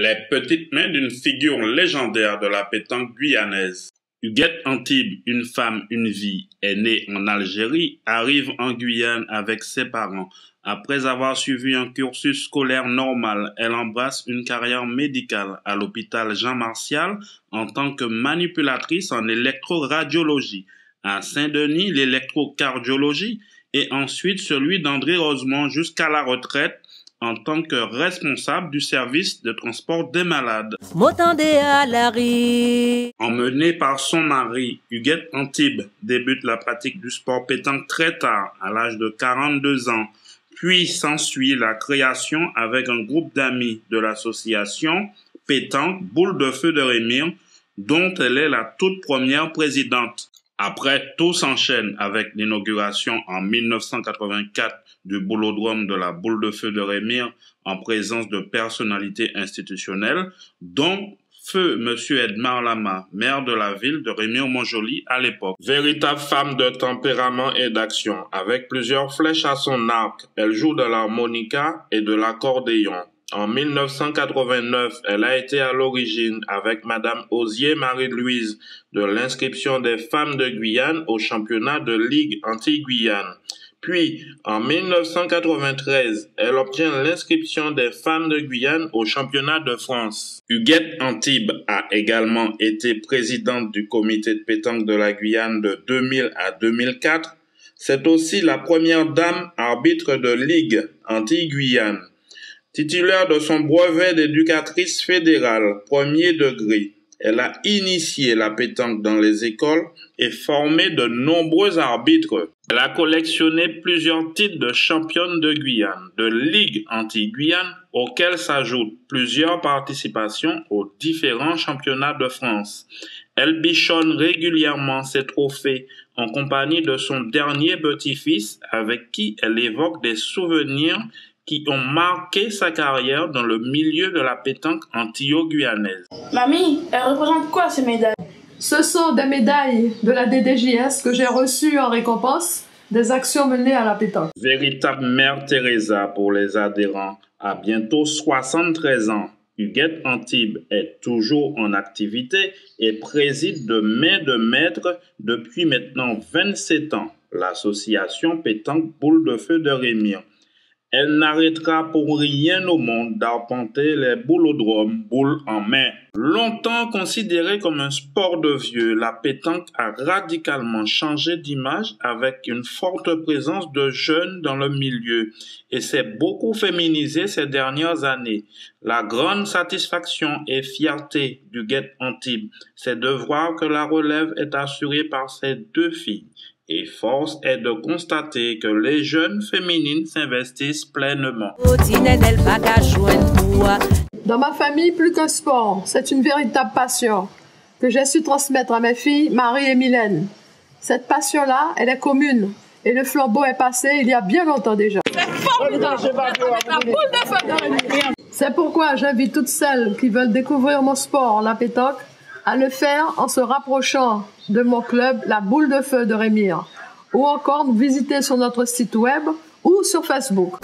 Les petites mains d'une figure légendaire de la pétanque guyanaise. Huguette Antibes, une femme, une vie, est née en Algérie, arrive en Guyane avec ses parents. Après avoir suivi un cursus scolaire normal, elle embrasse une carrière médicale à l'hôpital Jean Martial en tant que manipulatrice en électroradiologie. À Saint-Denis, l'électrocardiologie et ensuite celui d'André Rosemont jusqu'à la retraite en tant que responsable du service de transport des malades. Emmenée par son mari, Huguette Antibes débute la pratique du sport pétanque très tard, à l'âge de 42 ans. Puis s'ensuit la création avec un groupe d'amis de l'association Pétanque Boule de Feu de Rémire, dont elle est la toute première présidente. Après, tout s'enchaîne avec l'inauguration en 1984 du boulodrome de la Boule de Feu de Rémire en présence de personnalités institutionnelles, dont Feu M. Edmar Lama, maire de la ville de Rémire-Montjoly à l'époque. Véritable femme de tempérament et d'action, avec plusieurs flèches à son arc, elle joue de l'harmonica et de l'accordéon. En 1989, elle a été à l'origine, avec Madame Osier Marie-Louise, de l'inscription des femmes de Guyane au championnat de Ligue Antilles-Guyane. Puis, en 1993, elle obtient l'inscription des femmes de Guyane au championnat de France. Huguette Antibes a également été présidente du comité de pétanque de la Guyane de 2000 à 2004. C'est aussi la première dame arbitre de Ligue Antilles-Guyane. Titulaire de son brevet d'éducatrice fédérale, premier degré, elle a initié la pétanque dans les écoles et formé de nombreux arbitres. Elle a collectionné plusieurs titres de championne de Guyane, de Ligue Antilles-Guyane, auxquels s'ajoutent plusieurs participations aux différents championnats de France. Elle bichonne régulièrement ses trophées en compagnie de son dernier petit-fils avec qui elle évoque des souvenirs qui ont marqué sa carrière dans le milieu de la pétanque antillo-guyanaise. Mamie, elles représentent quoi ces médailles? Ce sont des médailles de la DDJS que j'ai reçues en récompense des actions menées à la pétanque. Véritable mère Teresa pour les adhérents, à bientôt 73 ans. Huguette Antibes est toujours en activité et préside de main de maître depuis maintenant 27 ans l'association Pétanque Boule de Feu de Rémire. Elle n'arrêtera pour rien au monde d'arpenter les boulodromes, boules en main. Longtemps considérée comme un sport de vieux, la pétanque a radicalement changé d'image avec une forte présence de jeunes dans le milieu et s'est beaucoup féminisée ces dernières années. La grande satisfaction et fierté d'Huguette Antibes, c'est de voir que la relève est assurée par ses deux filles. Et force est de constater que les jeunes féminines s'investissent pleinement. Dans ma famille, plus qu'un sport, c'est une véritable passion que j'ai su transmettre à mes filles, Marie et Mylène. Cette passion-là, elle est commune et le flambeau est passé il y a bien longtemps déjà. C'est pourquoi j'invite toutes celles qui veulent découvrir mon sport, la pétanque, à le faire en se rapprochant de mon club, la Boule de Feu de Rémire, ou encore nous visiter sur notre site web ou sur Facebook.